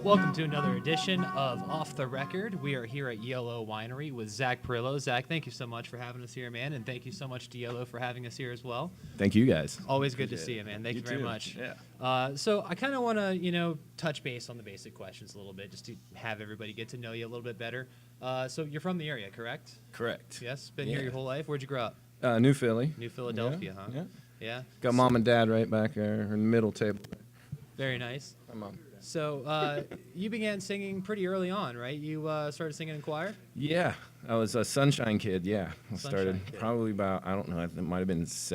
Welcome to another edition of Off the Record. We are here at Yellow Winery with Zach Pirillo. Zach, thank you so much for having us here, man, and thank you so much to Yellow for having us here as well. Thank you, guys. Always good to see you, man. Thank you very much. Yeah. So I kind of want to, touch base on the basic questions a little bit, just to have everybody get to know you a little bit better. So you're from the area, correct? Correct. Yes. Been here your whole life. Where'd you grow up? New Philly. New Philadelphia, huh? Yeah. Yeah. Got mom and dad right back there in the middle table. Very nice. My mom. So you began singing pretty early on, right? You started singing in choir? Yeah, I was a Sunshine Kid. Yeah, I Sunshine started Kid. probably about, I don't know, it might have been 6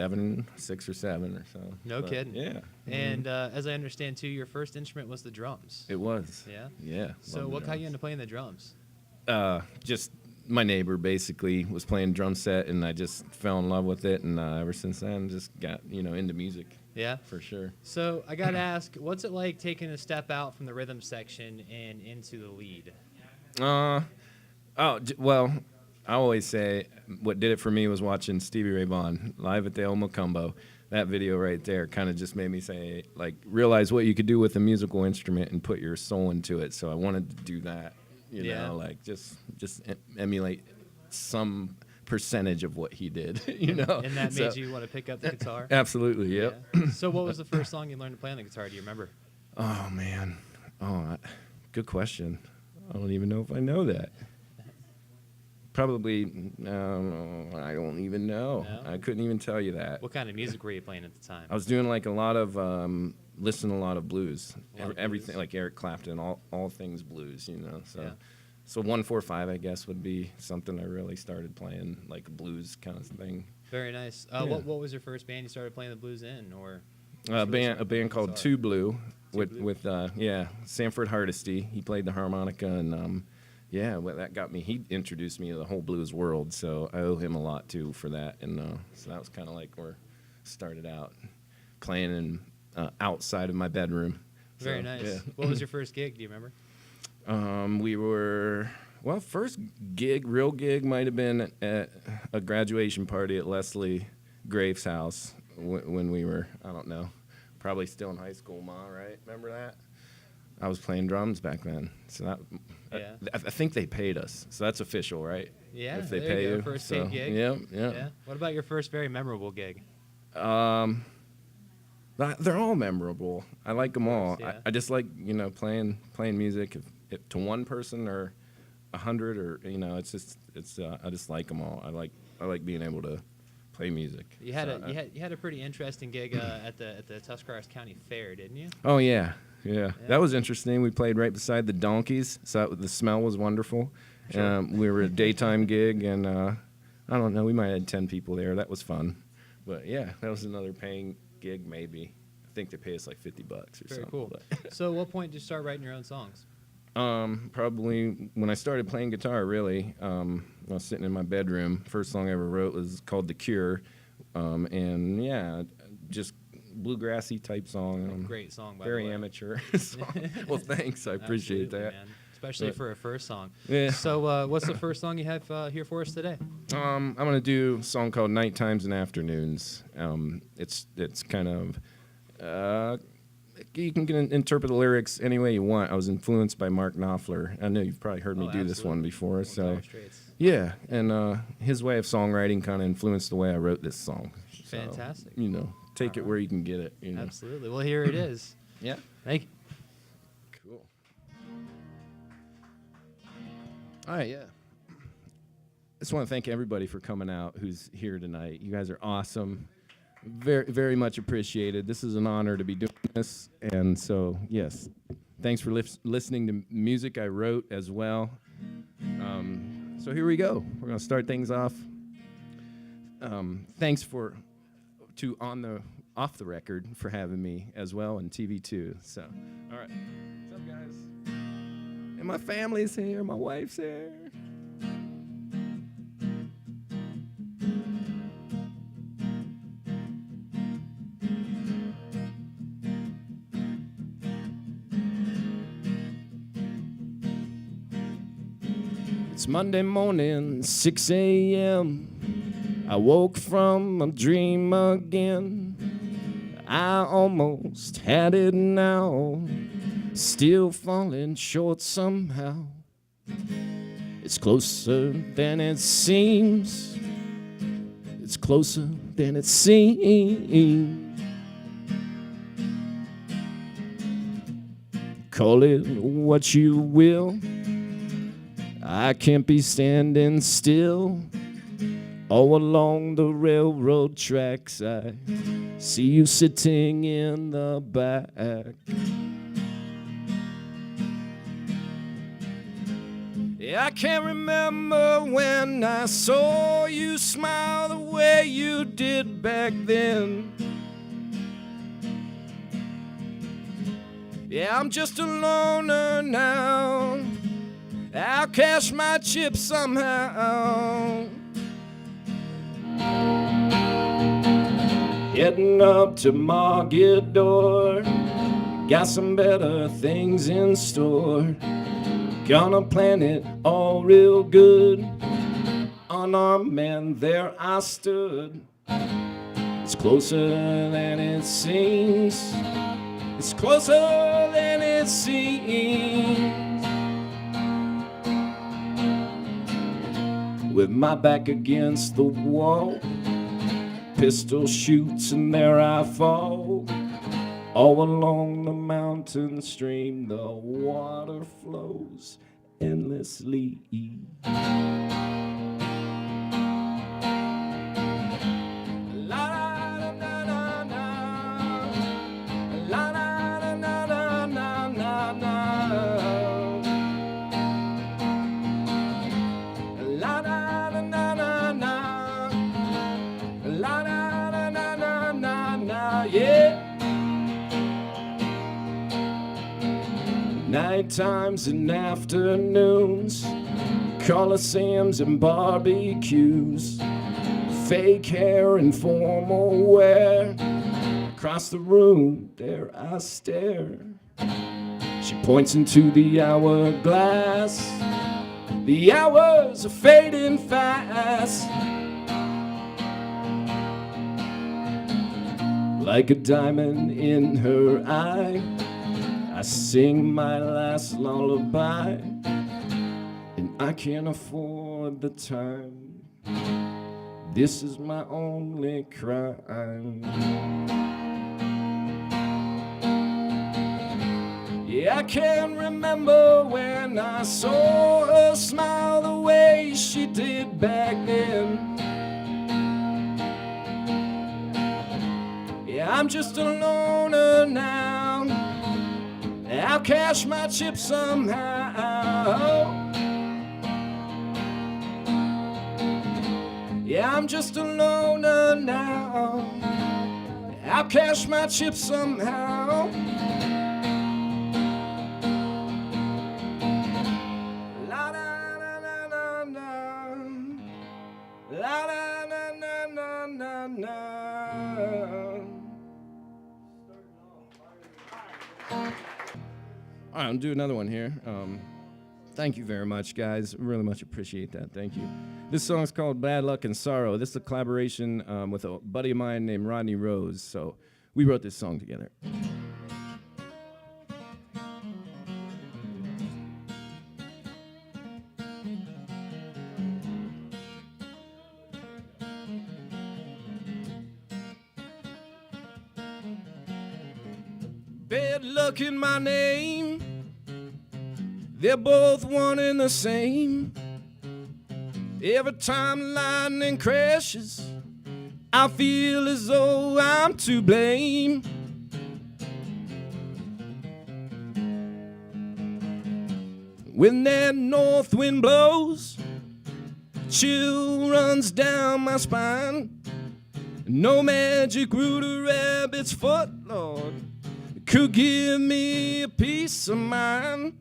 or 7 or so. No kidding. Yeah. And as I understand too, your first instrument was the drums. It was. Yeah. Yeah. So what got you into playing the drums? Just my neighbor basically was playing drum set, and I just fell in love with it, and ever since then, just got into music. Yeah. For sure. So I got to ask, what's it like taking a step out from the rhythm section and into the lead? Well, I always say what did it for me was watching Stevie Ray Vaughan live at the El Mocambo. That video right there kind of just made me say, realize what you could do with a musical instrument and put your soul into it. So I wanted to do that, just emulate some percentage of what he did, And that made you want to pick up the guitar? Absolutely, yep. Yeah. So what was the first song you learned to play on the guitar? Do you remember? Oh, man. Good question. I don't even know if I know that. Probably, I don't even know. No? I couldn't even tell you that. What kind of music were you playing at the time? I was doing a lot of, listening to a lot of blues. Everything, blues? like Eric Clapton, all things blues, So. Yeah. So 145, I guess, would be something I really started playing, like a blues kind of thing. Very nice. Yeah. What was your first band you started playing the blues in, or? A band called Two Blue with Blue? Sanford Hardesty. He played the harmonica, and that got me. He introduced me to the whole blues world, so I owe him a lot too for that. And so that was kind of like where I started out playing in outside of my bedroom. Very So, nice. yeah. What was your first gig? Do you remember? We were, first real gig might have been at a graduation party at Leslie Graves' house when we were, I don't know, probably still in high school, Ma, right? Remember that? I was playing drums back then. So that, Yeah. I think they paid us. So that's official, right? Yeah. If they there pay you go. you. First so, paid gig. Yeah. Yeah. What about your first very memorable gig? They're all memorable. I like them all. Yeah. I just like, playing music. If to one person or 100 or I just like them all. I like being able to play music. You had a pretty interesting gig at the Tuscarawas County Fair, didn't you? Oh yeah. That was interesting. We played right beside the donkeys, so the smell was wonderful. Sure. We were a daytime gig, and I don't know, we might have had 10 people there. That was fun. But yeah, that was another paying gig maybe. I think they pay us like $50 or something. Very cool. But So, at what point did you start writing your own songs? Probably when I started playing guitar, really. I was sitting in my bedroom. First song I ever wrote was called The Cure. And yeah, just bluegrassy type song. Great song, by Very the way. amateur song. Well, thanks. I appreciate Absolutely, that. man. Especially But- for a first song. Yeah. So, what's the first song you have here for us today? I'm gonna do a song called Night Times and Afternoons. It's kind of you can interpret the lyrics any way you want. I was influenced by Mark Knopfler. I know you've probably heard me do this one before. Well, So Dire Straits. yeah, and his way of songwriting kind of influenced the way I wrote this song. So, Fantastic. Take it where you can get it. Absolutely. Well, here it is. Yeah. Thank you. Cool. All right, yeah. Just want to thank everybody for coming out who's here tonight. You guys are awesome. Very, very much appreciated. This is an honor to be doing this. And so, yes, thanks for listening to music I wrote as well. So here we go. We're going to start things off. Thanks to Off the Record for having me as well, and TV2. So, all right. What's up, guys? And my family's here. My wife's here. It's Monday morning, 6 a.m. I woke from a dream again. I almost had it now. still falling short somehow. It's closer than it seems. It's closer than it seems. Call it what you will, I can't be standing still. All along the railroad tracks, I see you sitting in the back. I can't remember when I saw you smile the way you did back then. Yeah, I'm just a loner now. I'll cash my chips somehow. Heading up to Margidor, got some better things in store. Gonna plan it all real good. Unarmed man, there I stood. It's closer than it seems. It's closer than it seems. With my back against the wall, pistol shoots and there I fall. All along the mountain stream, the water flows endlessly. Yeah. Night times and afternoons, coliseums and barbecues, fake hair and formal wear. Across the room, there I stare. She points into the hourglass. The hours are fading fast. Like a diamond in her eye, I sing my last lullaby, and I can't afford the time. This is my only crime. Yeah, I can't remember when I saw her smile the way she did back then. Yeah, I'm just a loner now. I'll cash my chips somehow. Yeah, I'm just a loner now. I'll cash my chips somehow. La da na na na na. La da na na na na na. All right, I'll do another one here. Thank you very much, guys. Really much appreciate that. Thank you. This song's called Bad Luck and Sorrow. This is a collaboration with a buddy of mine named Rodney Rose. So we wrote this song together. Bad luck in my name, they're both one and the same. Every time lightning crashes, I feel as though I'm to blame. When that north wind blows, chill runs down my spine. No magic root or rabbit's foot, Lord, could give me a peace of mind.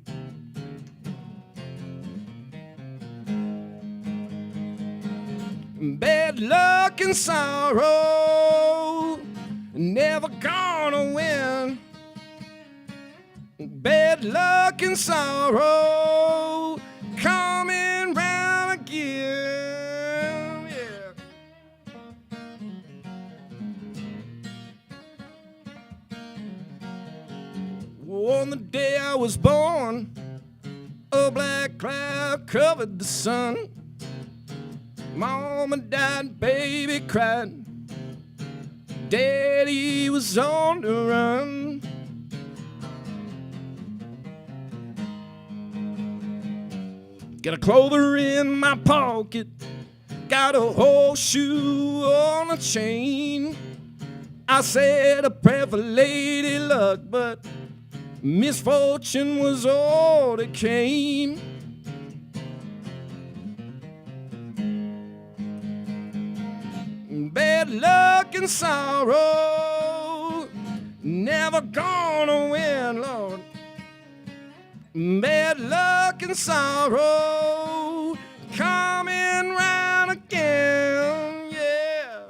Bad luck and sorrow, never gonna win. Bad luck and sorrow, coming round again. Yeah. On the day I was born, a black cloud covered the sun. Mama died, baby cried. Daddy was on the run. Got a clover in my pocket, got a horseshoe on a chain. I said a prayer for lady luck, but misfortune was all that came. Bad luck and sorrow, never gonna win, Lord. Bad luck and sorrow, coming round again, yeah.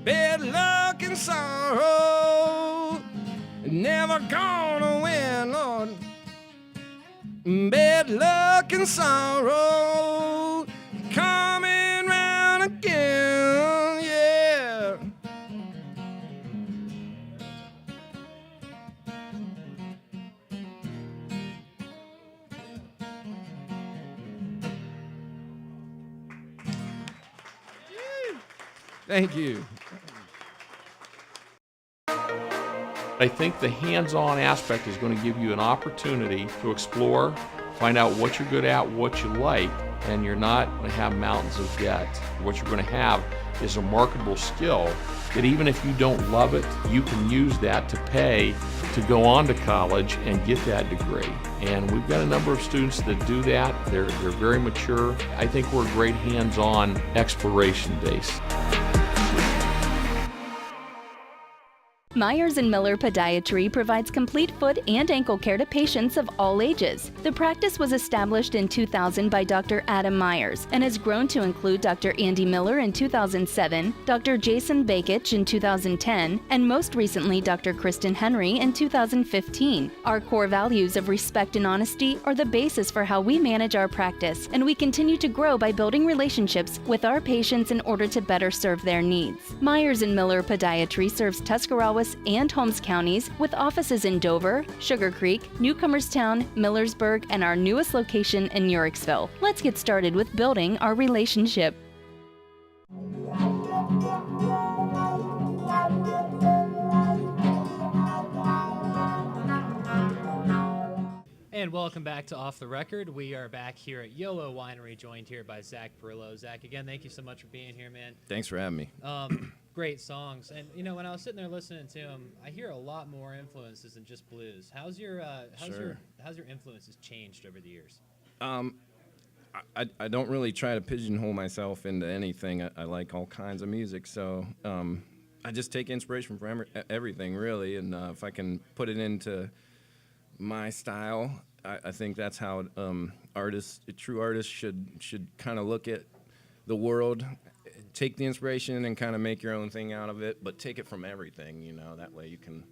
Bad luck and sorrow, never gonna win, Lord. Bad luck and sorrow, coming round again, yeah. Thank you. I think the hands-on aspect is going to give you an opportunity to explore, find out what you're good at, what you like, and you're not going to have mountains of debt. What you're going to have is a marketable skill that even if you don't love it, you can use that to pay to go on to college and get that degree. And we've got a number of students that do that. They're very mature. I think we're a great hands-on exploration base. Myers & Miller Podiatry provides complete foot and ankle care to patients of all ages. The practice was established in 2000 by Dr. Adam Myers and has grown to include Dr. Andy Miller in 2007, Dr. Jason Bakich in 2010, and most recently Dr. Kristen Henry in 2015. Our core values of respect and honesty are the basis for how we manage our practice, and we continue to grow by building relationships with our patients in order to better serve their needs. Myers & Miller Podiatry serves Tuscarawas and Holmes counties with offices in Dover, Sugar Creek, Newcomerstown, Millersburg, and our newest location in Uricksville. Let's get started with building our relationship. And welcome back to Off the Record. We are back here at YOLO Winery, joined here by Zach Pirillo. Zach, again, thank you so much for being here, man. Thanks for having me. Great songs, and you know when I was sitting there listening to them, I hear a lot more influences than just blues. How's your influences changed over the years? I don't really try to pigeonhole myself into anything. I like all kinds of music, so I just take inspiration from everything, really. And if I can put it into my style, I think that's how true artists should kind of look at the world. Take the inspiration and kind of make your own thing out of it, but take it from everything, you know. That way you can,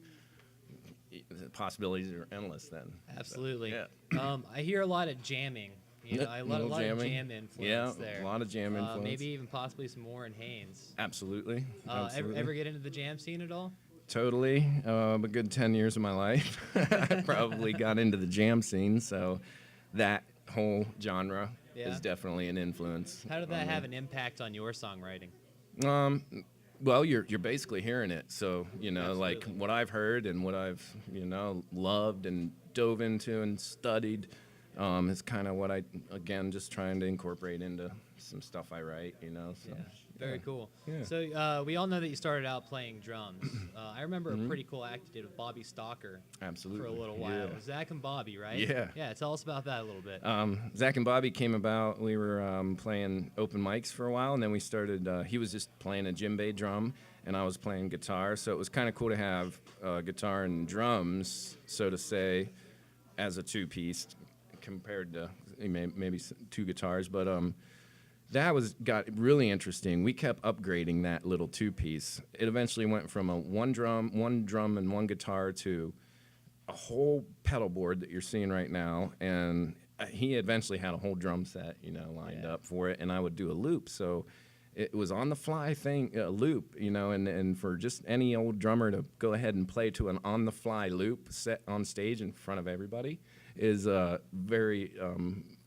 the possibilities are endless then. Absolutely. So, yeah. I hear a lot of jamming. You know, a lot of jam influence there. Yeah, a lot of jam influence. Maybe even possibly some Warren Haynes. Absolutely. Ever get into the jam scene at all? Totally. A good 10 years of my life, I probably got into the jam scene, so that whole genre is definitely an influence. How did that have an impact on your songwriting? Well, you're basically hearing it, so you know, Absolutely. like what I've heard and what I've loved and dove into and studied is kind of what I just trying to incorporate into some stuff I write. So. Very cool. Yeah. So we all know that you started out playing drums. I remember a pretty cool act you did with Bobby Stalker. Absolutely. For a little while. Yeah. It was Zach and Bobby, right? Yeah. Yeah. Tell us about that a little bit. Zach and Bobby came about. We were playing open mics for a while, and then we started. He was just playing a djembe drum, and I was playing guitar. So it was kind of cool to have guitar and drums, so to say, as a two-piece compared to maybe two guitars. But that got really interesting. We kept upgrading that little two-piece. It eventually went from a one drum and one guitar to a whole pedal board that you're seeing right now. And he eventually had a whole drum set, lined up for it, and I would do a loop. So it was on the fly thing, a loop, and for just any old drummer to go ahead and play to an on the fly loop set on stage in front of everybody is very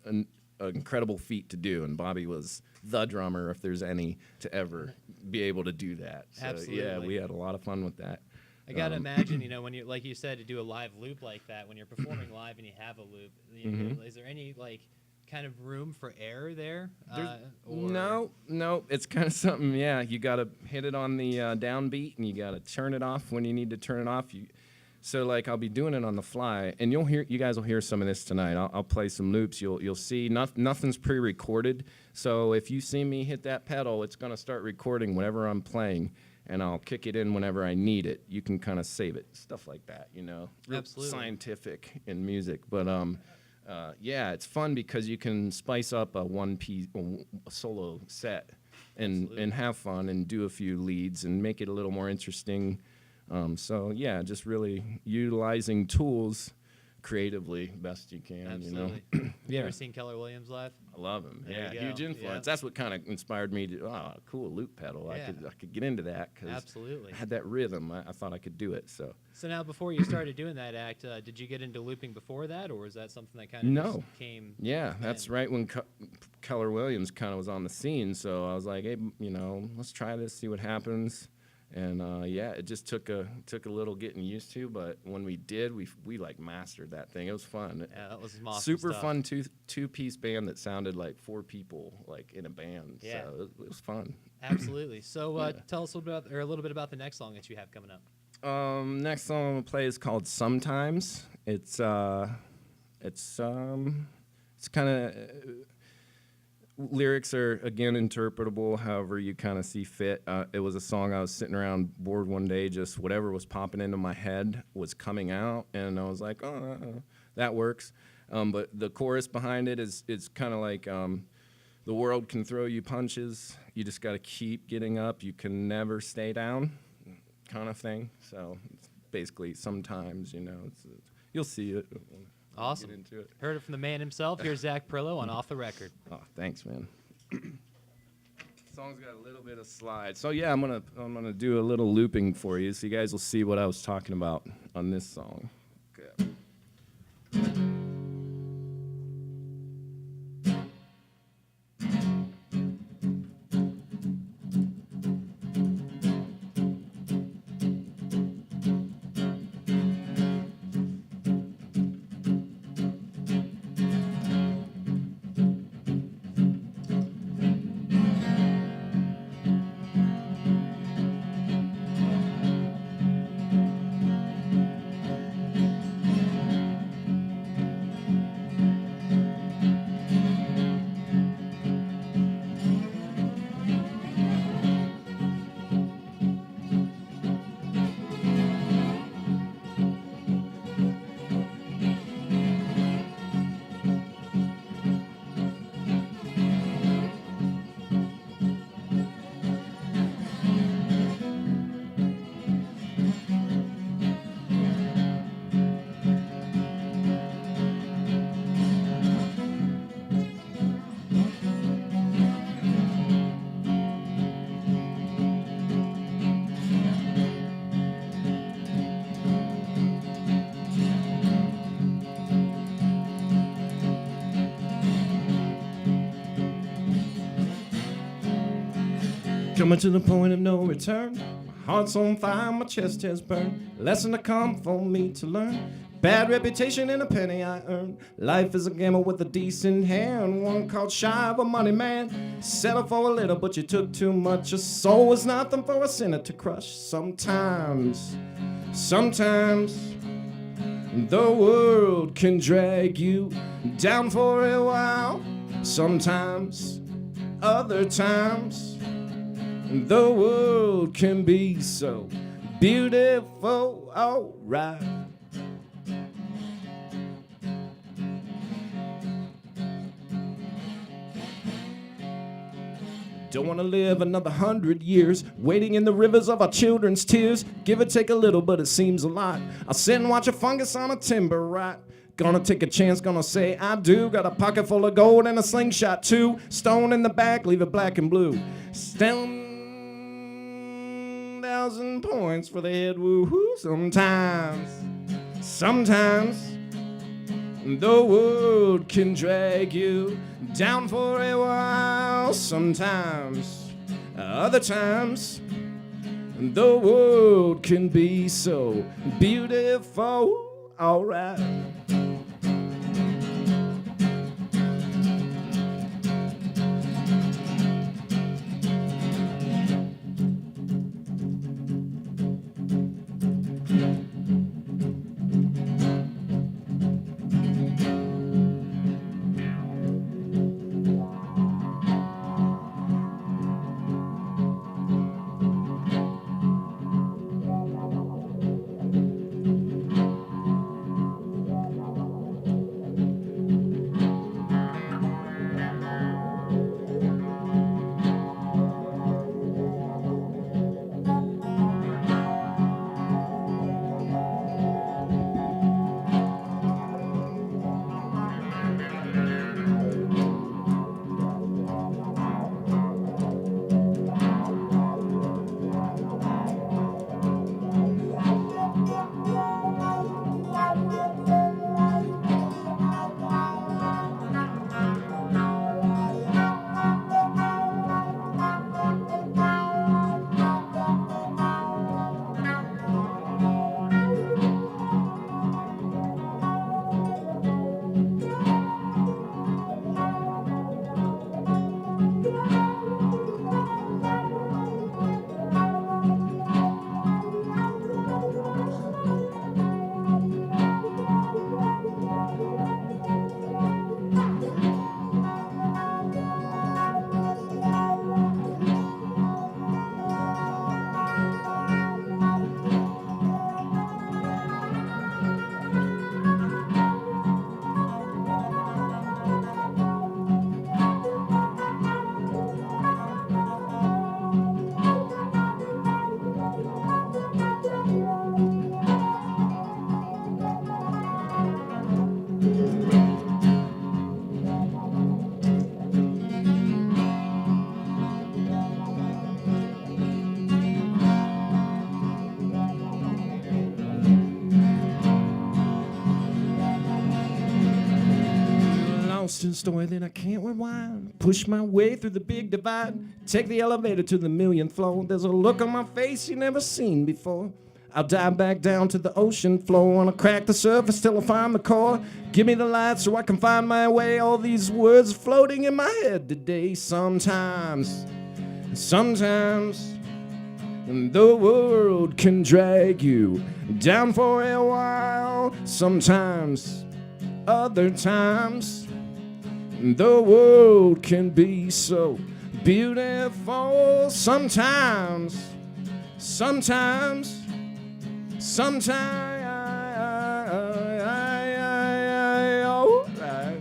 an incredible feat to do. And Bobby was the drummer, if there's any, to ever be able to do that. So Absolutely. yeah, we had a lot of fun with that. I gotta imagine, when you, like you said, to do a live loop like that, when you're performing live and you have a loop, is there any kind of room for error there? No, it's kind of something. Yeah, you gotta hit it on the downbeat, and you gotta turn it off when you need to turn it off. So I'll be doing it on the fly, and you guys will hear some of this tonight. I'll play some loops. You'll see nothing's pre-recorded. So if you see me hit that pedal, it's gonna start recording whatever I'm playing, and I'll kick it in whenever I need it. You can kind of save it, stuff like that. Real Absolutely. scientific in music, but yeah, it's fun because you can spice up a one-piece solo set and have fun and do a few leads and make it a little more interesting. So yeah, just really utilizing tools creatively best you can. Absolutely. Have you ever seen Keller Williams live? I love him. There you Huge go. influence. Yeah. That's what kind of inspired me to cool loop pedal. Yeah. I could get into that because Absolutely. I had that rhythm. I thought I could do it. So now, before you started doing that act, did you get into looping before that, or was that something that kind of just came? Yeah, that's right when Keller Williams kind of was on the scene. So I was like, hey, let's try this, see what happens. And yeah, it just took a little getting used to, but when we did, we mastered that thing. It was fun. Yeah, that was some awesome super stuff. fun two-piece band that sounded like four people in a band. Yeah. So it was fun. Absolutely. So tell us a little bit about the next song that you have coming up. Next song I'm gonna play is called "Sometimes." It's kind of lyrics are again interpretable however you kind of see fit. It was a song I was sitting around bored one day, just whatever was popping into my head was coming out, and I was like, that works. But the chorus behind it is kind of like the world can throw you punches, you just got to keep getting up, you can never stay down, kind of thing. So it's basically sometimes, you'll see it. Awesome. Get into it. Heard it from the man himself. Here's Zach Pirillo on Off the Record. Oh, thanks, man. Song's got a little bit of slide. So yeah, I'm gonna do a little looping for you, so you guys will see what I was talking about on this song. Okay. Coming to the point of no return. My heart's on fire, my chest has burned. Lesson to come for me to learn. Bad reputation and a penny I earned. Life is a gamble with a decent hand. One called shy of a money man. Settle for a little, but you took too much. A soul was nothing for a sinner to crush. Sometimes the world can drag you down for a while. Sometimes, other times, the world can be so beautiful. Alright. Don't want to live another 100 years, waiting in the rivers of our children's tears. Give or take a little, but it seems a lot. I'll sit and watch a fungus on a timber rot. Gonna take a chance, gonna say I do. Got a pocket full of gold and a slingshot too. Stone in the back, leave it black and blue. 10,000 points for the head, woo-hoo. Sometimes the world can drag you down for a while. Sometimes, other times, the world can be so beautiful. Alright. Story that I can't rewind. Push my way through the big divide. Take the elevator to the 1,000,000th floor. There's a look on my face you never seen before. I'll dive back down to the ocean floor. Wanna crack the surface till I find the core. Give me the light so I can find my way. All these words floating in my head today. Sometimes the world can drag you down for a while. Sometimes, other times, the world can be so beautiful. Sometimes. All right.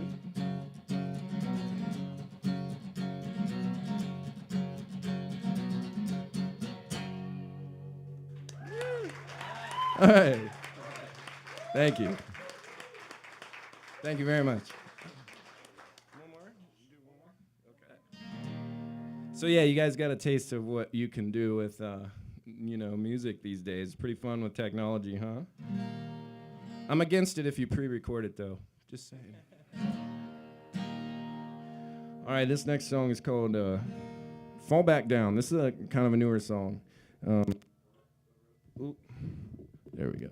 All right. Thank you. Thank you very much. So yeah, you guys got a taste of what you can do with, music these days. Pretty fun with technology, huh? I'm against it if you pre-record it, though. Just saying. All right, this next song is called Fall Back Down. This is a kind of a newer song. There we go.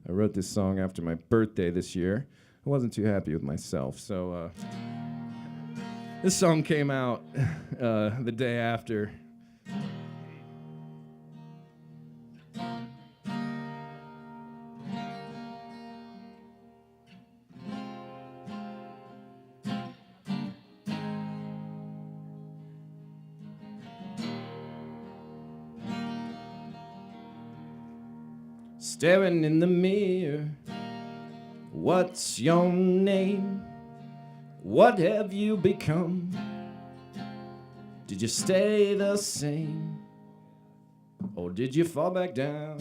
I wrote this song after my birthday this year. I wasn't too happy with myself, so this song came out the day after. Staring in the mirror, what's your name? What have you become? Did you stay the same? Or did you fall back down?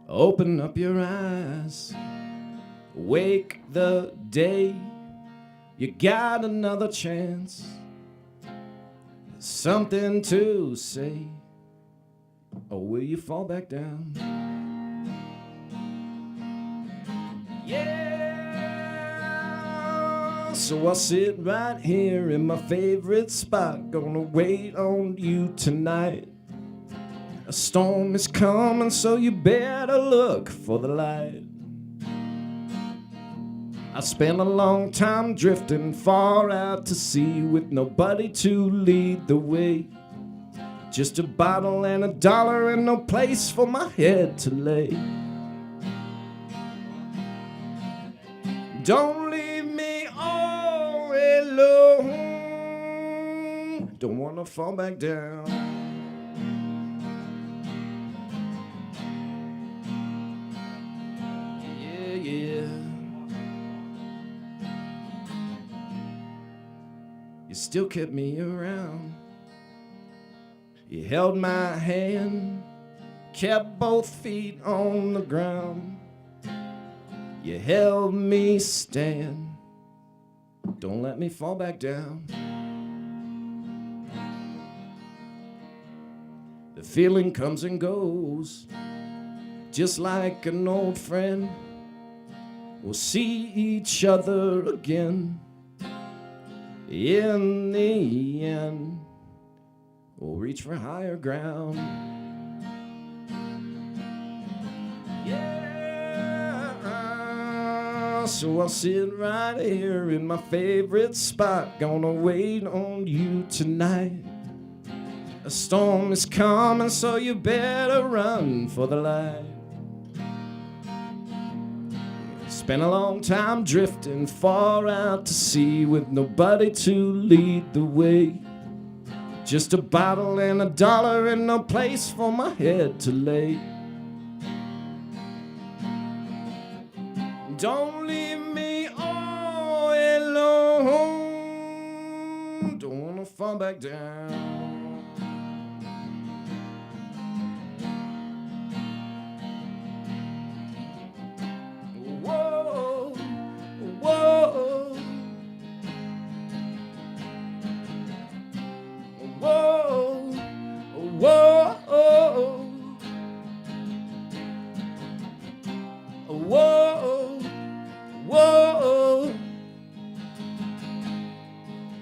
Open up your eyes, wake the day. You got another chance. Something to say, or will you fall back down? Yeah, so I'll sit right here in my favorite spot, gonna wait on you tonight. A storm is coming, so you better look for the light. I spent a long time drifting far out to sea with nobody to lead the way. Just a bottle and $1 and no place for my head to lay. Don't leave me all alone. Don't wanna fall back down. Yeah, yeah. You still kept me around. You held my hand, kept both feet on the ground. You held me stand. Don't let me fall back down. The feeling comes and goes, just like an old friend. We'll see each other again. In the end, we'll reach for higher ground. Yeah, so I'll sit right here in my favorite spot, gonna wait on you tonight. A storm is coming, so you better run for the light. Spent a long time drifting far out to sea with nobody to lead the way. Just a bottle and $1 and no place for my head to lay. Don't leave me all alone. Don't wanna fall back down.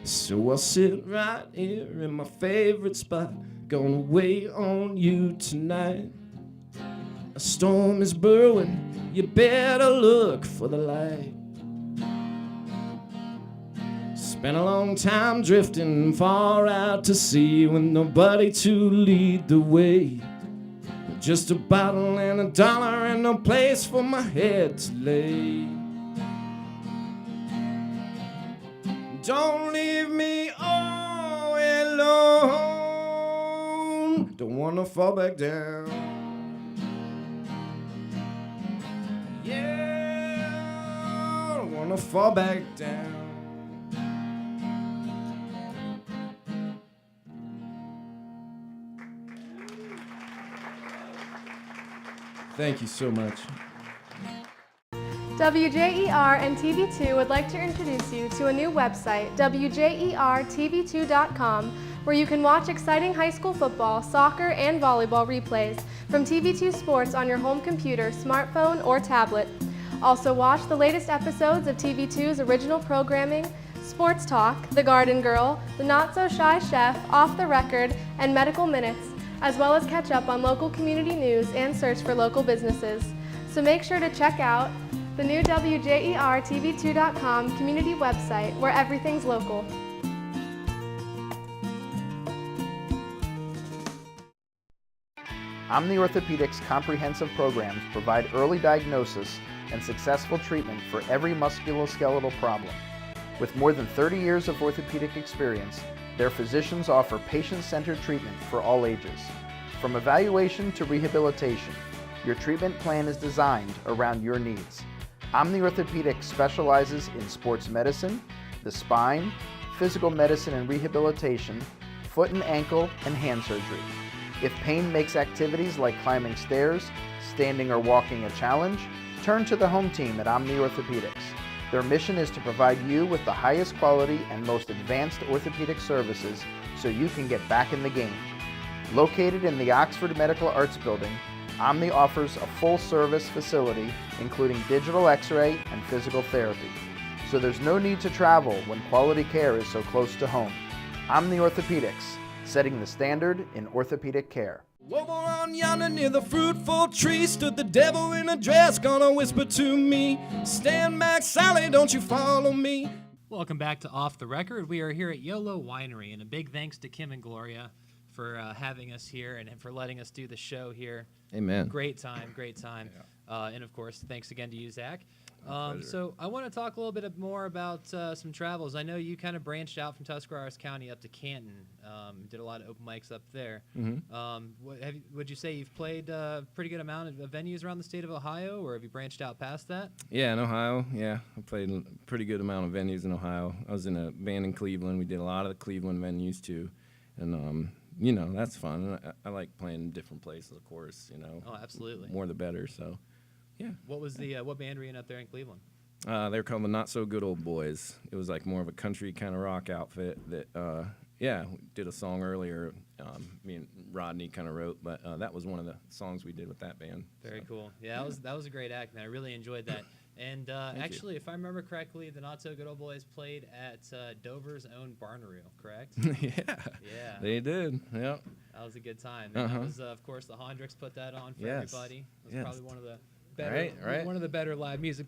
So I'll sit right here in my favorite spot, gonna wait on you tonight. A storm is brewing, you better look for the light. Spent a long time drifting far out to sea with nobody to lead the way. Just a bottle and $1 and no place for my head to lay. Don't leave me all alone. Don't wanna fall back down. Yeah, don't wanna fall back down. Thank you so much. WJER and TV2 would like to introduce you to a new website, WJERTV2.com, where you can watch exciting high school football, soccer, and volleyball replays from TV2 Sports on your home computer, smartphone, or tablet. Also watch the latest episodes of TV2's original programming, Sports Talk, The Garden Girl, The Not So Shy Chef, Off the Record, and Medical Minutes, as well as catch up on local community news and search for local businesses. So make sure to check out the new WJERTV2.com community website where everything's local. Omni Orthopedics comprehensive programs provide early diagnosis and successful treatment for every musculoskeletal problem. With more than 30 years of orthopedic experience, their physicians offer patient-centered treatment for all ages. From evaluation to rehabilitation, your treatment plan is designed around your needs. Omni Orthopedics specializes in sports medicine, the spine, physical medicine and rehabilitation, foot and ankle, and hand surgery. If pain makes activities like climbing stairs, standing or walking a challenge, turn to the home team at Omni Orthopedics. Their mission is to provide you with the highest quality and most advanced orthopedic services so you can get back in the game. Located in the Oxford Medical Arts Building, Omni offers a full-service facility including digital x-ray and physical therapy. So there's no need to travel when quality care is so close to home. Omni Orthopedics, setting the standard in orthopedic care. Over on yonder near the fruitful tree stood the devil in a dress, gonna whisper to me, stand back, Sally, don't you follow me. Welcome back to Off the Record. We are here at YOLO Winery, and a big thanks to Kim and Gloria for having us here and for letting us do the show here. Amen. Great time, great time. And of course, thanks again to you, Zach. So I want to talk a little bit more about some travels. I know you kind of branched out from Tuscarawas County up to Canton. Did a lot of open mics up there. Would you say you've played a pretty good amount of venues around the state of Ohio, or have you branched out past that? Yeah, in Ohio, I played a pretty good amount of venues in Ohio. I was in a band in Cleveland. We did a lot of the Cleveland venues too. And, that's fun. I like playing different places, of course, Oh, absolutely. More the better, so, yeah. What was the what band were you in up there in Cleveland? They were called the Not So Good Old Boys. It was like more of a country kind of rock outfit that, we did a song earlier. Me and Rodney kind of wrote, but that was one of the songs we did with that band. Very cool. Yeah, that was a great act, man. I really enjoyed that. And actually, if I remember correctly, the Not So Good Old Boys played at Dover's own Barnaroo, correct? Yeah, they did. Yep. That was a good time. And that was, of course, the Hondricks put that on for everybody. It was probably one of the better, one of the better live music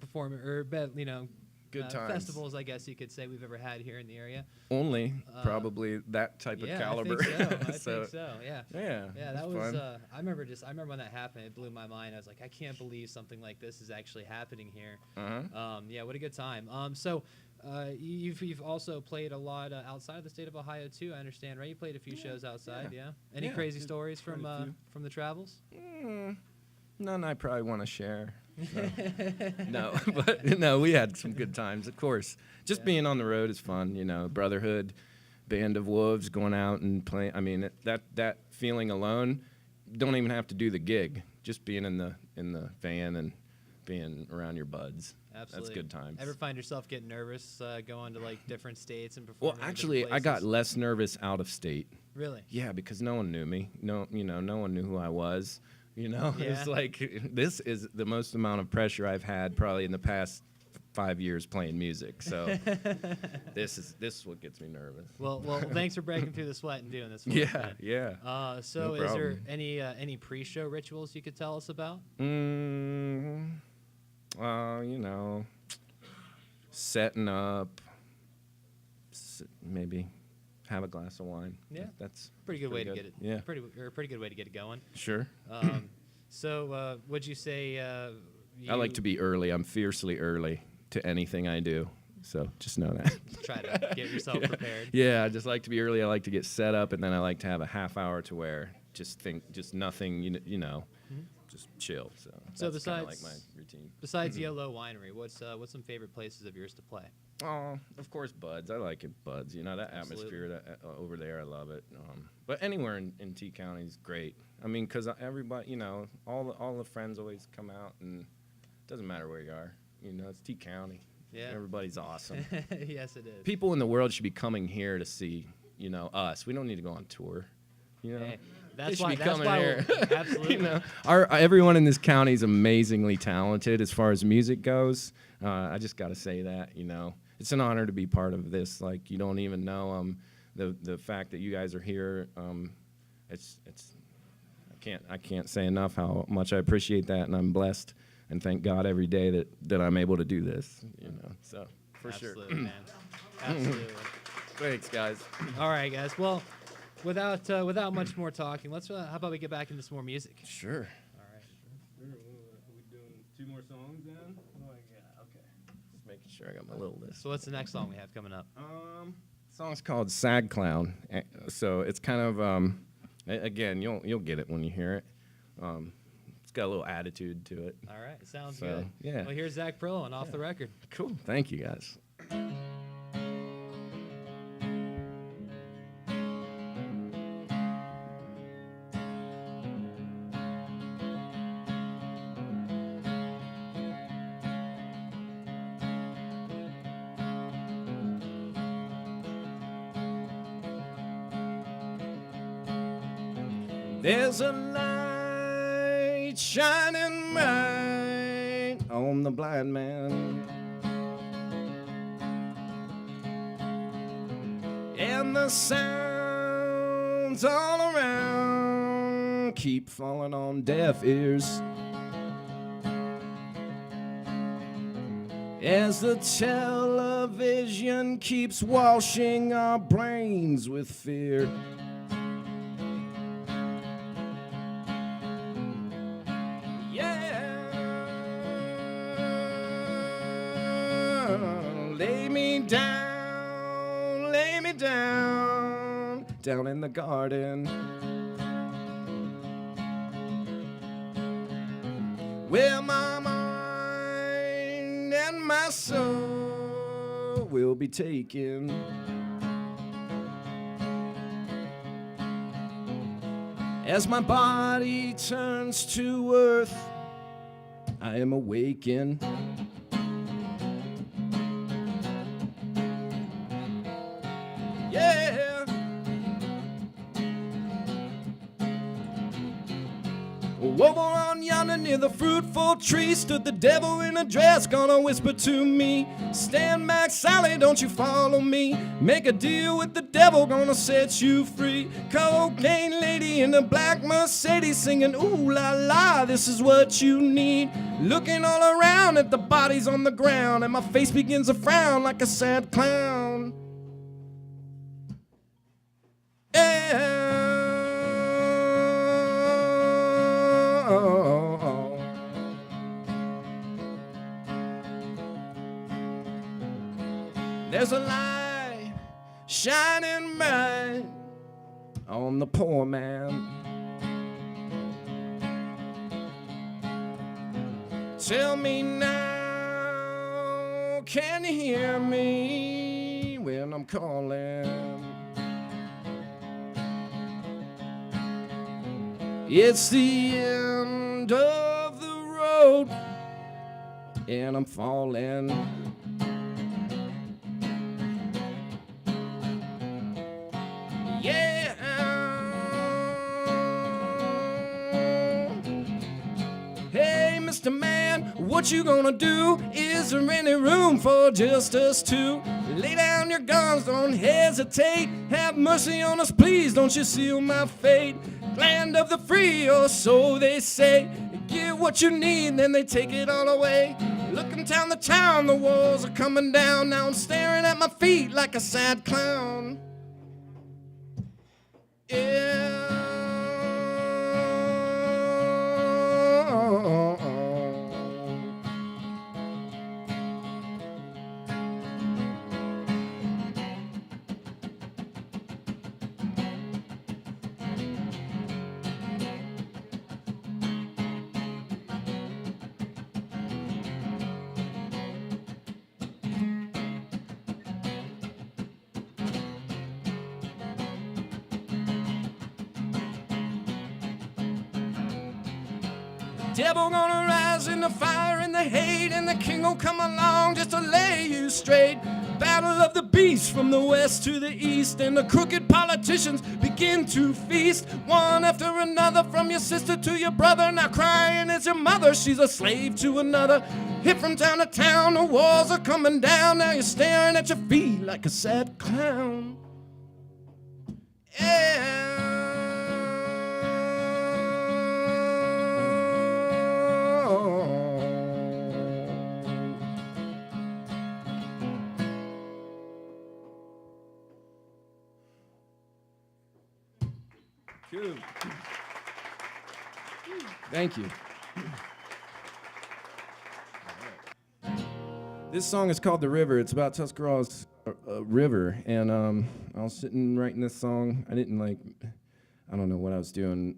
good times. Festivals, I guess you could say, we've ever had here in the area. Only probably that type of caliber. I think so. Yeah. Yeah, that was. fun. I remember when that happened. It blew my mind. I was like, I can't believe something like this is actually happening here. What a good time. You've also played a lot outside of the state of Ohio too. I understand, right? You played a few shows outside. Yeah. Any crazy stories from the travels? None I probably want to share. So. No, we had some good times, of course. Just being on the road is fun, brotherhood, band of wolves, going out and playing. I mean, that feeling alone, don't even have to do the gig. Just being in the van and being around your buds. Absolutely. That's good times. Ever find yourself getting nervous going to like different states and performing? Well, actually, I got less nervous out of state. Really? Yeah, because no one knew me. No one knew who I was. It's like this is the most amount of pressure I've had probably in the past 5 years playing music. So this is what gets me nervous. Well, thanks for breaking through the sweat and doing this. Yeah. So No is there problem. any pre-show rituals you could tell us about? Setting up, maybe have a glass of wine. Yeah, that's pretty good way to get it. Yeah, pretty good way to get it going. Sure. So would you say? I like to be early. I'm fiercely early to anything I do. So just know that. Try to get yourself prepared. Yeah, I just like to be early. I like to get set up, and then I like to have a half hour to where just nothing, just chill. So that's kind of like my routine. Besides YOLO Winery, what's some favorite places of yours to play? Oh, of course, Bud's. I like it, Bud's. That atmosphere over there, I love it. But anywhere in T County is great. I mean, because everybody, all the friends always come out, and it doesn't matter where you are. It's T County. Yeah. Everybody's awesome. Yes, it is. People in the world should be coming here to see, us. We don't need to go on tour. Hey, That's why here. Absolutely. Everyone in this county is amazingly talented as far as music goes. I just got to say that, It's an honor to be part of this. Like, you don't even know the fact that you guys are here. It's I can't say enough how much I appreciate that, and I'm blessed, and thank God every day that I'm able to do this. So for Absolutely, sure. man. Absolutely. Thanks, guys. All right, guys. Well, without much more talking, let's. How about we get back into some more music? Sure. All right. Are we doing 2 more songs then? What do I got? Okay. Just making sure I got my little list. So what's the next song we have coming up? Song's called "Sad Clown," so it's kind of again you'll get it when you hear it. It's got a little attitude to it. All right, sounds So, good. yeah. Well, here's Zach Pirillo and Off the Record. Cool. Thank you, guys. There's a light shining bright on the blind man, and the sounds all around keep falling on deaf ears as the television keeps washing our brains with fear. Lay me down in the garden, where my mind and my soul will be taken. As my body turns to earth, I am awakened. Yeah. Over on yonder near the fruitful tree stood the devil in a dress, gonna whisper to me, stand back, Sally, don't you follow me. Make a deal with the devil, gonna set you free. Cocaine lady in a black Mercedes singing, ooh la la, this is what you need. Looking all around at the bodies on the ground, and my face begins to frown like a sad clown. There's a light shining bright on the poor man. Tell me now, can you hear me when I'm calling? It's the end of the road, and I'm falling. Yeah. Hey, Mr. Man, what you gonna do? Is there any room for just us two? Lay down your guns, don't hesitate. Have mercy on us, please, don't you seal my fate. Land of the free, or so they say. Get what you need, then they take it all away. Looking down the town, the walls are coming down. Now I'm staring at my feet like a sad clown. Yeah. Devil gonna rise in the fire and the hate, and the king will come along just to lay you straight. Battle of the beasts from the west to the east, and the crooked politicians begin to feast. One after another, from your sister to your brother. Now crying is your mother, she's a slave to another. Hit from town to town, the walls are coming down. Now you're staring at your feet like a sad clown. Yeah. Cool. Thank you. This song is called The River. It's about Tuscarawas River. And I was sitting writing this song. I don't know what I was doing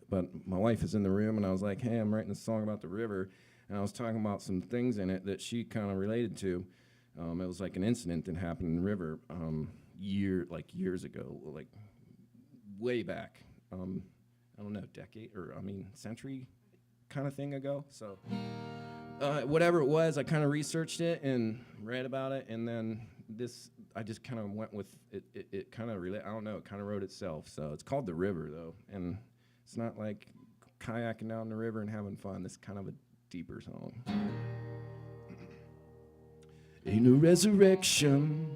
but my wife is in the room, and I was like, hey, I'm writing a song about the river. And I was talking about some things in it that she kind of related to. It was like an incident that happened in the river years ago, like way back. I don't know, century kind of thing ago. So whatever it was, I kind of researched it and read about it, and then I just kind of went with it. It kind of I don't know, it kind of wrote itself. So it's called The River, though, and it's not like kayaking down the river and having fun. It's kind of a deeper song. Ain't no resurrection.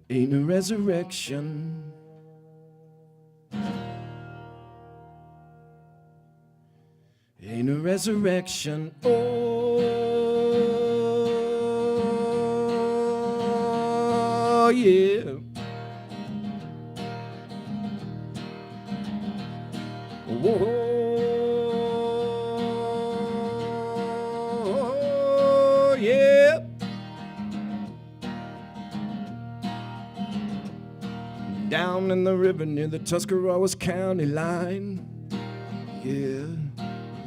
Ain't no resurrection. Ain't no resurrection. Oh, yeah. Oh, yeah. Down in the river near the Tuscarawas County line. Yeah.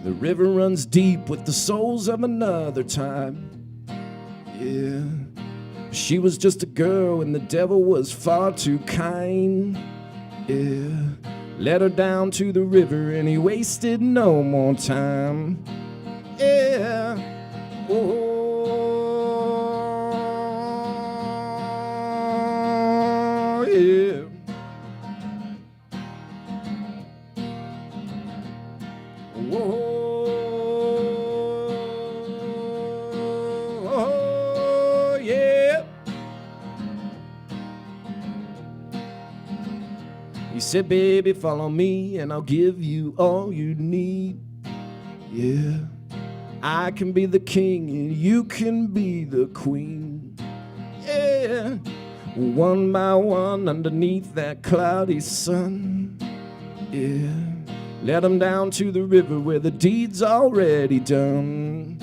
The river runs deep with the souls of another time. Yeah. She was just a girl and the devil was far too kind. Yeah. Let her down to the river and he wasted no more time. Yeah. Oh, yeah. Oh, yeah. He said, baby, follow me and I'll give you all you need. Yeah, I can be the king and you can be the queen. Yeah, one by one underneath that cloudy sun. Yeah, let them down to the river where the deed's already done.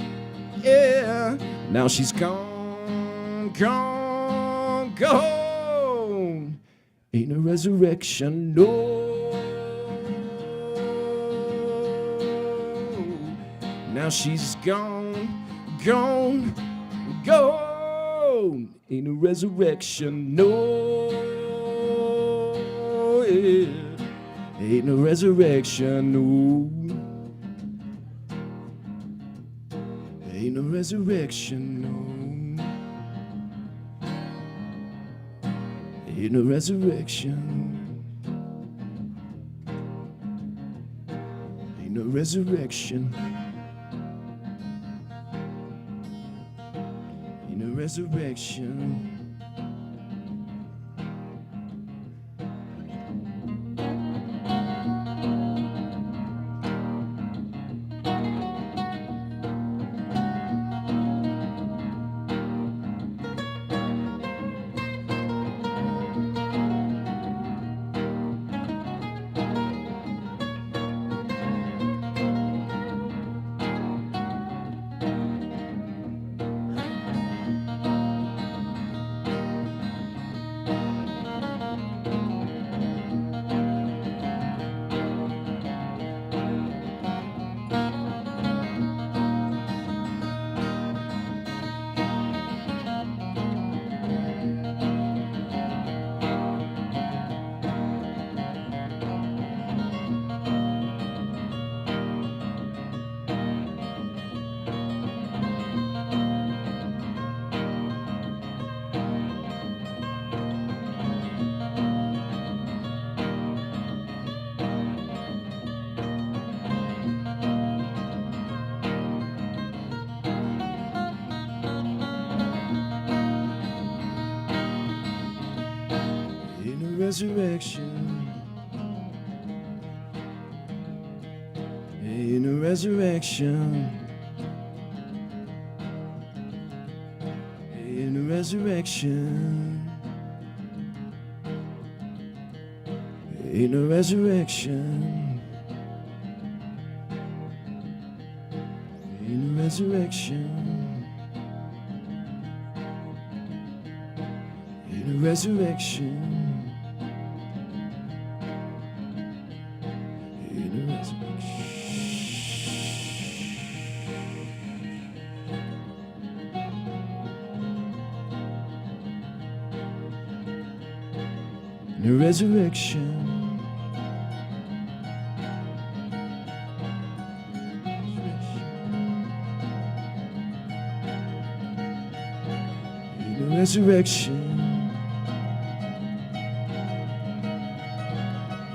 Yeah, now she's gone, gone, gone. Ain't no resurrection, no. Now she's gone, gone, gone. Ain't no resurrection, no. Yeah. Ain't no resurrection, no. Ain't no resurrection, no. Ain't no resurrection. Ain't no resurrection. Ain't no resurrection. Resurrection. Ain't no resurrection. Ain't no resurrection. Ain't no resurrection. Ain't no resurrection. Ain't no resurrection. Ain't no resurrection. The resurrection. The resurrection.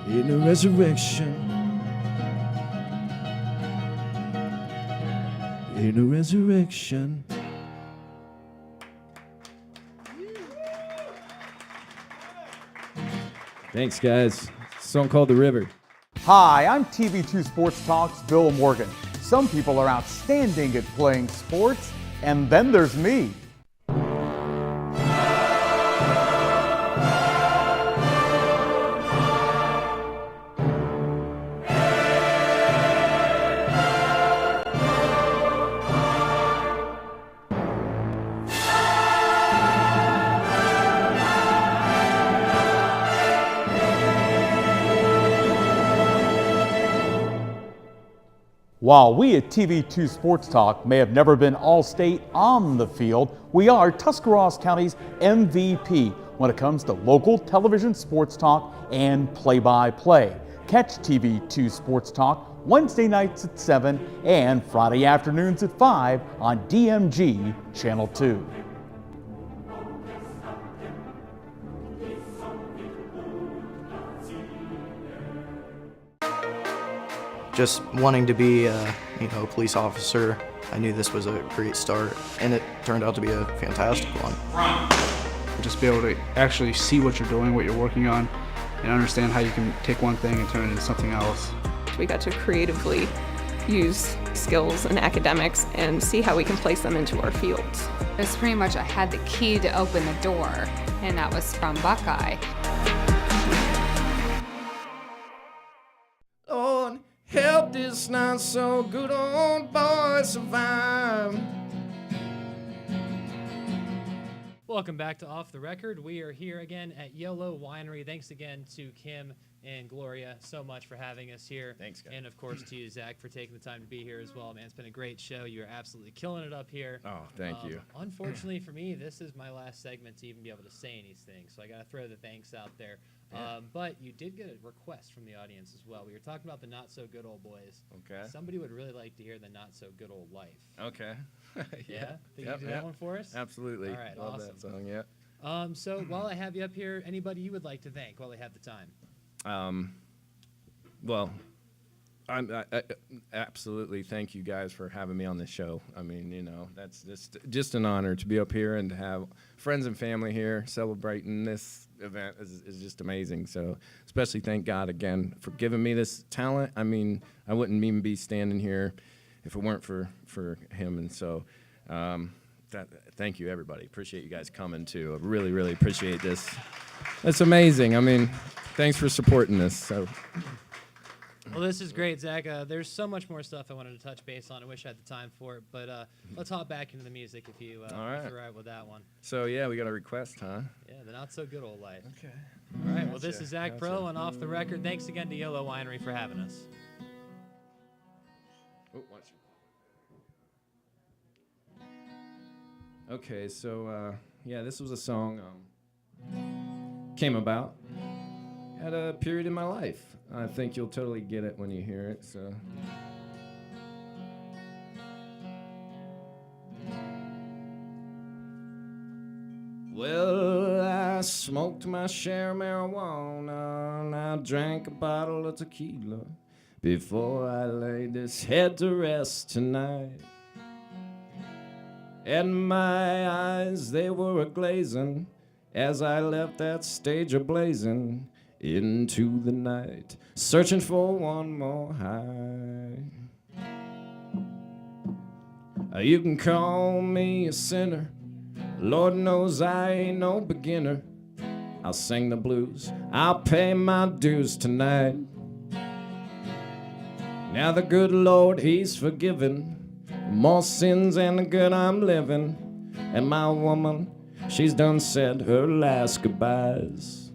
In the resurrection. In the resurrection. Thanks, guys. Song called The River. Hi, I'm TV2 Sports Talk's Bill Morgan. Some people are outstanding at playing sports, and then there's me. While we at TV2 Sports Talk may have never been All-State on the field, we are Tuscarawas County's MVP when it comes to local television sports talk and play-by-play. Catch TV2 Sports Talk Wednesday nights at 7 and Friday afternoons at 5 on DMG Channel 2. Just wanting to be a police officer, I knew this was a great start, and it turned out to be a fantastic one. Just be able to actually see what you're doing, what you're working on, and understand how you can take one thing and turn it into something else. We got to creatively use skills and academics and see how we can place them into our fields. It's pretty much I had the key to open the door, and that was from Buckeye. Lord, help this not so good old boy survive. Welcome back to Off the Record. We are here again at Yellow Winery. Thanks again to Kim and Gloria so much for having us here. Thanks, guys. And of course to you, Zach, for taking the time to be here as well. Man, it's been a great show. You're absolutely killing it up here. Oh, thank you. Unfortunately for me, this is my last segment to even be able to say anything, so I got to throw the thanks out there. Yeah. But you did get a request from the audience as well. We were talking about the Not So Good Old Boys. Okay. Somebody would really like to hear the Not So Good Old Life. Okay. Yeah? Think you can do that one for us? Absolutely. All right, Love awesome. that song, yeah. So while I have you up here, anybody you would like to thank while we have the time? Well, I absolutely thank you guys for having me on this show. I mean, that's just an honor to be up here and to have friends and family here celebrating this event is just amazing. So especially thank God again for giving me this talent. I mean, I wouldn't even be standing here if it weren't for him. And so thank you, everybody. Appreciate you guys coming, too. I really, really appreciate this. It's amazing. I mean, thanks for supporting this. So. Well, this is great, Zach. There's so much more stuff I wanted to touch base on. I wish I had the time for it, but let's hop back into the music if you're all right with that one. So, yeah, we got a request, huh? Yeah, the Not So Good Old Life. Okay. All right, well, this is Zach Pro on Off the Record. Thanks again to Yellow Winery for having us. Oh, watch. Okay, so, yeah, this was a song came about at a period in my life. I think you'll totally get it when you hear it, so. Well, I smoked my share of marijuana and I drank a bottle of tequila before I laid this head to rest tonight. And my eyes, they were a-glazing as I left that stage a-blazing into the night, searching for one more high. You can call me a sinner, Lord knows I ain't no beginner. I'll sing the blues, I'll pay my dues tonight. Now the good Lord, he's forgiven more sins than the good I'm living. And my woman, she's done said her last goodbyes.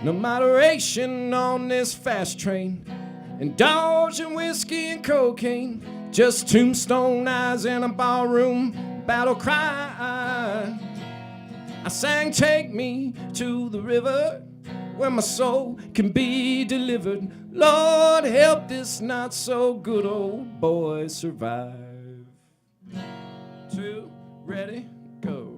No moderation on this fast train, indulging whiskey and cocaine, just tombstone eyes in a ballroom battle cry. I sang, take me to the river where my soul can be delivered. Lord, help this not so good old boy survive. 2, ready, go.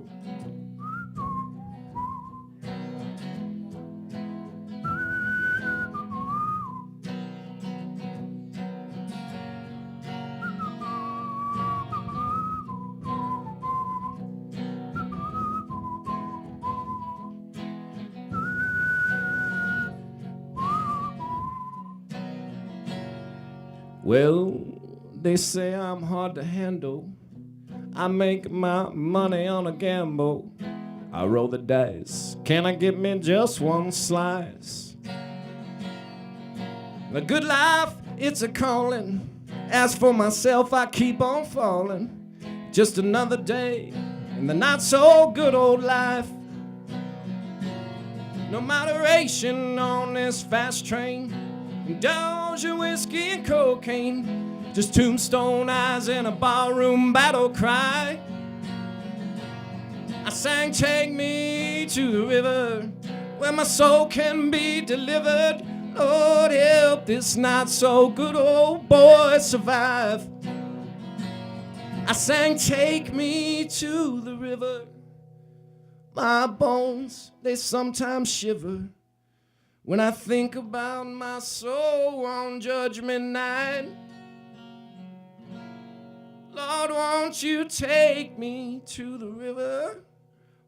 Well, they say I'm hard to handle. I make my money on a gamble. I roll the dice. Can I get me just one slice? The good life, it's a calling. As for myself, I keep on falling. Just another day in the not so good old life. No moderation on this fast train. Indulge in whiskey and cocaine. Just tombstone eyes in a ballroom battle cry. I sang, take me to the river where my soul can be delivered. Lord, help this not so good old boy survive. I sang, take me to the river. My bones, they sometimes shiver when I think about my soul on Judgment Night. Lord, won't you take me to the river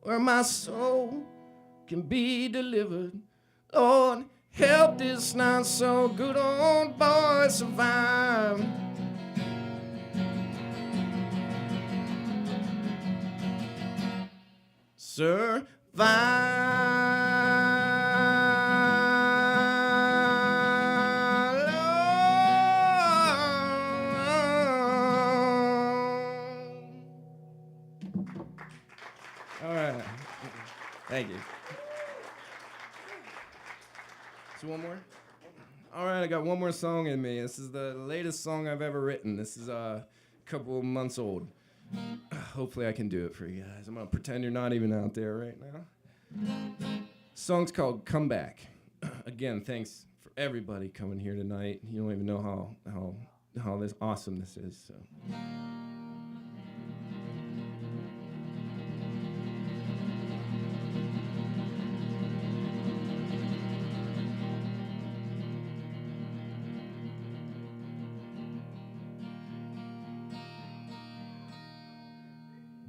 where my soul can be delivered? Lord, help this not so good old boy survive. All right. Thank you. So one more? All right, I got one more song in me. This is the latest song I've ever written. This is a couple of months old. Hopefully I can do it for you guys. I'm going to pretend you're not even out there right now. Song's called Come Back. Again, thanks for everybody coming here tonight. You don't even know how this awesome this is. So.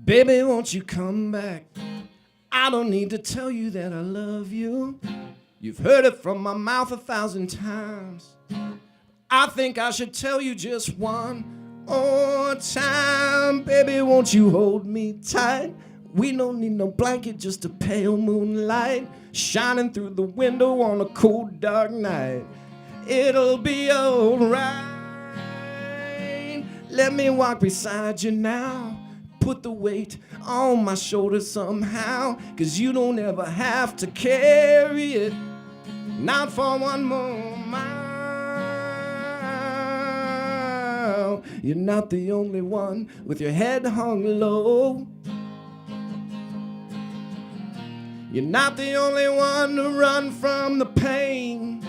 Baby, won't you come back? I don't need to tell you that I love you. You've heard it from my mouth 1,000 times. I think I should tell you just one more time. Baby, won't you hold me tight? We don't need no blanket, just a pale moonlight shining through the window on a cold, dark night. It'll be alright. Let me walk beside you now. Put the weight on my shoulders somehow, 'cause you don't ever have to carry it, not for one more mile. You're not the only one with your head hung low. You're not the only one to run from the pain.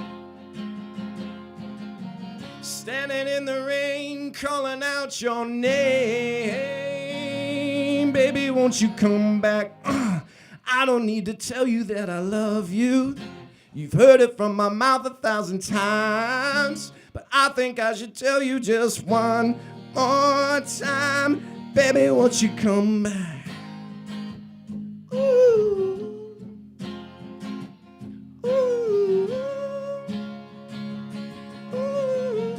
Standing in the rain, calling out your name. Baby, won't you come back? I don't need to tell you that I love you. You've heard it from my mouth 1,000 times, but I think I should tell you just one more time. Baby, won't you come back? Ooh. Ooh. Ooh.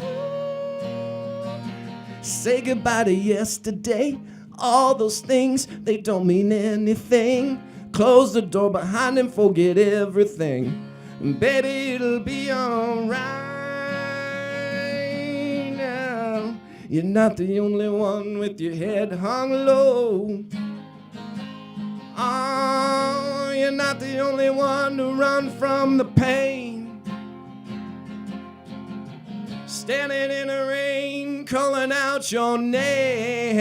Say goodbye to yesterday. All those things, they don't mean anything. Close the door behind him, forget everything. And baby, it'll be alright now. You're not the only one with your head hung low. Oh, you're not the only one to run from the pain. Standing in the rain, calling out your name.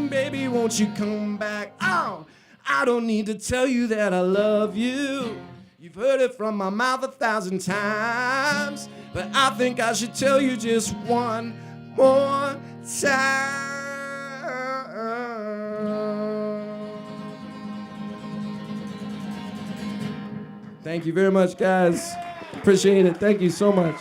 Baby, won't you come back? Oh, I don't need to tell you that I love you. You've heard it from my mouth 1,000 times, but I think I should tell you just one more time. Thank you very much, guys. Appreciate it. Thank you so much.